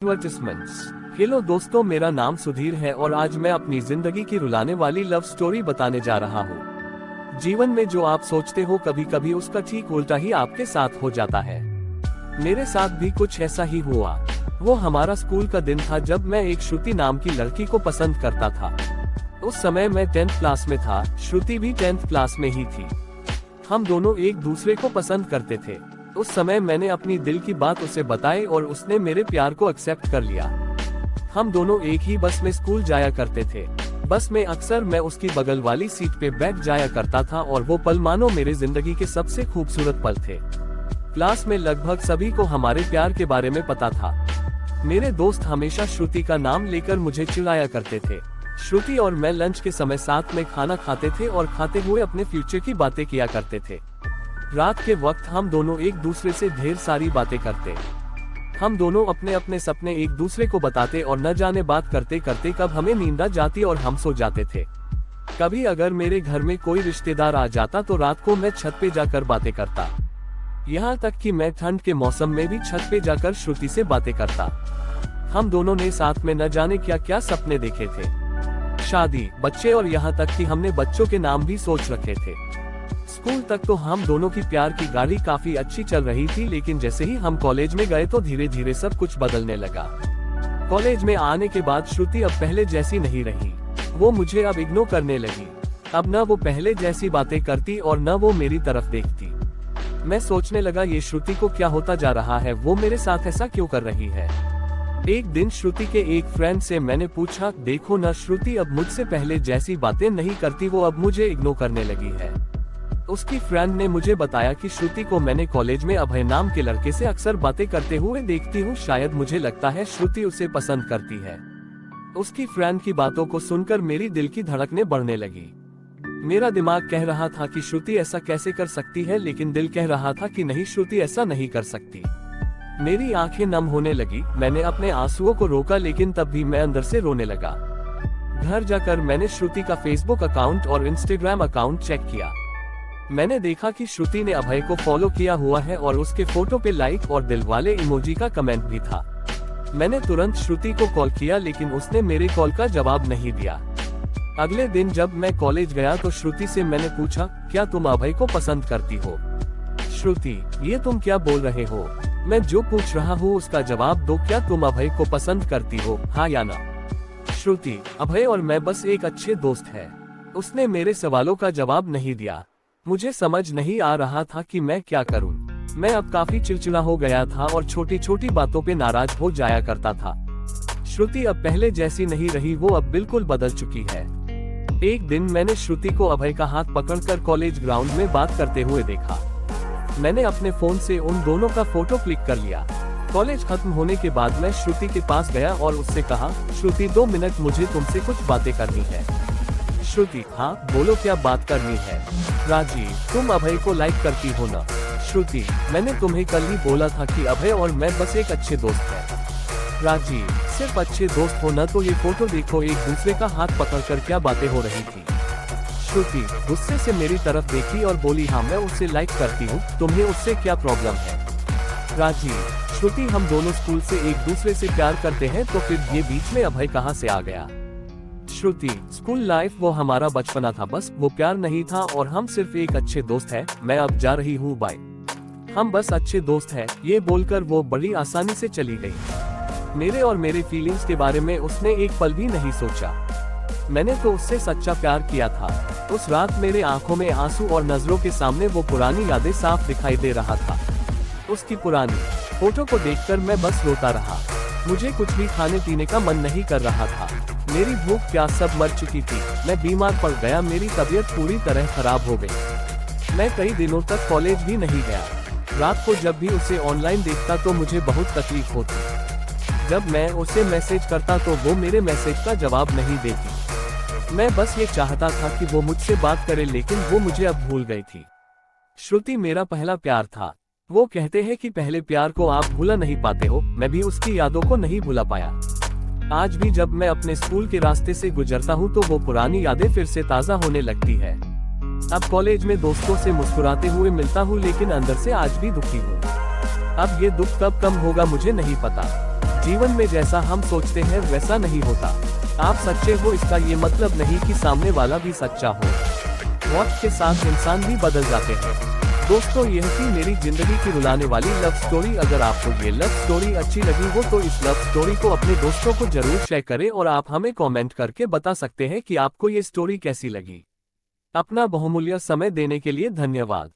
Advertisements. Hello दोस्तों, मेरा नाम सुधीर है और आज मैं अपनी जिंदगी की रुलाने वाली लव स्टोरी बताने जा रहा हूँ। जीवन में जो आप सोचते हो कभी कभी उसका ठीक उल्टा ही आपके साथ हो जाता है। मेरे साथ भी कुछ ऐसा ही हुआ। वो हमारा स्कूल का दिन था जब मैं एक श्रुति नाम की लड़की को पसंद करता था। उस समय मैं 10th क्लास में था, श्रुति भी 10th क्लास में ही थी। हम दोनों एक दूसरे को पसंद करते थे। उस समय मैंने अपनी दिल की बात उसे बताई और उसने मेरे प्यार को एक्सेप्ट कर लिया। हम दोनों एक ही बस में स्कूल जाया करते थे। बस में अक्सर मैं उसकी बगल वाली सीट पे बैठ जाया करता था और वो पल मानो मेरे जिंदगी के सबसे खूबसूरत पल थे। क्लास में लगभग सभी को हमारे प्यार के बारे में पता था। मेरे दोस्त हमेशा श्रुति का नाम लेकर मुझे चिढ़ाया करते थे। श्रुति और मैं लंच के समय साथ में खाना खाते थे और खाते हुए अपने फ्यूचर की बातें किया करते थे। रात के वक्त हम दोनों एक दूसरे से ढेर सारी बातें करते। हम दोनों अपने अपने सपने एक दूसरे को बताते और न जाने बात करते करते कब हमें नींद आ जाती और हम सो जाते थे। कभी अगर मेरे घर में कोई रिश्तेदार आ जाता तो रात को मैं छत पे जाकर बातें करता। यहाँ तक कि मैं ठंड के मौसम में भी छत पे जाकर श्रुति से बातें करता। हम दोनों ने साथ में न जाने क्या क्या सपने देखे थे, शादी, बच्चे और यहाँ तक कि हमने बच्चों के नाम भी सोच रखे थे। स्कूल तक तो हम दोनों की प्यार की गाड़ी काफी अच्छी चल रही थी, लेकिन जैसे ही हम कॉलेज में गए तो धीरे धीरे सब कुछ बदलने लगा। कॉलेज में आने के बाद श्रुति अब पहले जैसी नहीं रही। वो मुझे अब इग्नोर करने लगी। अब न वो पहले जैसी बातें करती और न वो मेरी तरफ देखती। मैं सोचने लगा ये श्रुति को क्या होता जा रहा है, वो मेरे साथ ऐसा क्यों कर रही है। एक दिन श्रुति के एक फ्रेंड से मैंने पूछा, देखो ना श्रुति अब मुझसे पहले जैसी बातें नहीं करती, वो अब मुझे इग्नोर करने लगी है। उसकी फ्रेंड ने मुझे बताया कि श्रुति को मैंने कॉलेज में अभय नाम के लड़के से अक्सर बातें करते हुए देखती हूँ। शायद मुझे लगता है श्रुति उसे पसंद करती है। उसकी फ्रेंड की बातों को सुनकर मेरी दिल की धड़कनें बढ़ने लगी। मेरा दिमाग कह रहा था कि श्रुति ऐसा कैसे कर सकती है, लेकिन दिल कह रहा था कि नहीं, श्रुति ऐसा नहीं कर सकती। मेरी आंखें नम होने लगी। मैंने अपने आंसुओं को रोका, लेकिन तब भी मैं अंदर से रोने लगा। घर जाकर मैंने श्रुति का फेसबुक अकाउंट और इंस्टाग्राम अकाउंट चेक किया। मैंने देखा कि श्रुति ने अभय को फॉलो किया हुआ है और उसके फोटो पे लाइक और दिल वाले इमोजी का कमेंट भी था। मैंने तुरंत श्रुति को कॉल किया, लेकिन उसने मेरे कॉल का जवाब नहीं दिया। अगले दिन जब मैं कॉलेज गया तो श्रुति से मैंने पूछा, क्या तुम अभय को पसंद करती हो? श्रुति, ये तुम क्या बोल रहे हो? मैं जो पूछ रहा हूँ उसका जवाब दो। क्या तुम अभय को पसंद करती हो, हाँ या ना? श्रुति, अभय और मैं बस एक अच्छे दोस्त हैं। उसने मेरे सवालों का जवाब नहीं दिया। मुझे समझ नहीं आ रहा था कि मैं क्या करूं। मैं अब काफी चिड़चिड़ा हो गया था और छोटी छोटी बातों पे नाराज हो जाया करता था। श्रुति अब पहले जैसी नहीं रही, वो अब बिल्कुल बदल चुकी है। एक दिन मैंने श्रुति को अभय का हाथ पकड़कर कॉलेज ग्राउंड में बात करते हुए देखा। मैंने अपने फोन से उन दोनों का फोटो क्लिक कर लिया। कॉलेज खत्म होने के बाद मैं श्रुति के पास गया और उससे कहा, श्रुति 2 मिनट मुझे तुमसे कुछ बातें करनी है। श्रुति, हाँ बोलो, क्या बात करनी है? राजीव, तुम अभय को लाइक करती हो ना? श्रुति, मैंने तुम्हें कल ही बोला था कि अभय और मैं बस एक अच्छे दोस्त हैं। राजीव, सिर्फ अच्छे दोस्त हो ना? तो ये फोटो देखो, एक दूसरे का हाथ पकड़कर क्या बातें हो रही थी। श्रुति गुस्से से मेरी तरफ देखी और बोली, हाँ मैं उससे लाइक करती हूँ, तुम्हें उससे क्या प्रॉब्लम है? राजीव, श्रुति हम दोनों स्कूल से एक दूसरे से प्यार करते हैं, तो फिर ये बीच में अभय कहाँ से आ गया? श्रुति, स्कूल लाइफ वो हमारा बचपना था, बस वो प्यार नहीं था और हम सिर्फ एक अच्छे दोस्त हैं। मैं अब जा रही हूँ, बाय। हम बस अच्छे दोस्त हैं, ये बोलकर वो बड़ी आसानी से चली गई। मेरे और मेरे फीलिंग्स के बारे में उसने एक पल भी नहीं सोचा। मैंने तो उससे सच्चा प्यार किया था। उस रात मेरे आंखों में आंसू और नजरों के सामने वो पुरानी यादें साफ दिखाई दे रहा था। उसकी पुरानी फोटो को देखकर मैं बस रोता रहा। मुझे कुछ भी खाने पीने का मन नहीं कर रहा था। मेरी भूख प्यास सब मर चुकी थी। मैं बीमार पड़ गया, मेरी तबीयत पूरी तरह खराब हो गई। मैं कई दिनों तक कॉलेज भी नहीं गया। रात को जब भी उसे ऑनलाइन देखता तो मुझे बहुत तकलीफ होती। जब मैं उसे मैसेज करता तो वो मेरे मैसेज का जवाब नहीं देती। मैं बस ये चाहता था कि वो मुझसे बात करे, लेकिन वो मुझे अब भूल गई थी। श्रुति मेरा पहला प्यार था। वो कहते हैं कि पहले प्यार को आप भूला नहीं पाते हो। मैं भी उसकी यादों को नहीं भुला पाया। आज भी जब मैं अपने स्कूल के रास्ते से गुजरता हूँ तो वो पुरानी यादें फिर से ताज़ा होने लगती है। अब कॉलेज में दोस्तों से मुस्कुराते हुए मिलता हूँ, लेकिन अंदर से आज भी दुखी हूँ। अब ये दुख कब कम होगा मुझे नहीं पता। जीवन में जैसा हम सोचते हैं वैसा नहीं होता। आप सच्चे हो इसका ये मतलब नहीं कि सामने वाला भी सच्चा हो। वक्त के साथ इंसान भी बदल जाते हैं। दोस्तों, यह थी मेरी जिंदगी की रुलाने वाली लव स्टोरी। अगर आपको ये लव स्टोरी अच्छी लगी हो तो इस लव स्टोरी को अपने दोस्तों को जरूर शेयर करें और आप हमें कमेंट करके बता सकते हैं कि आपको ये स्टोरी कैसी लगी। अपना बहुमूल्य समय देने के लिए धन्यवाद।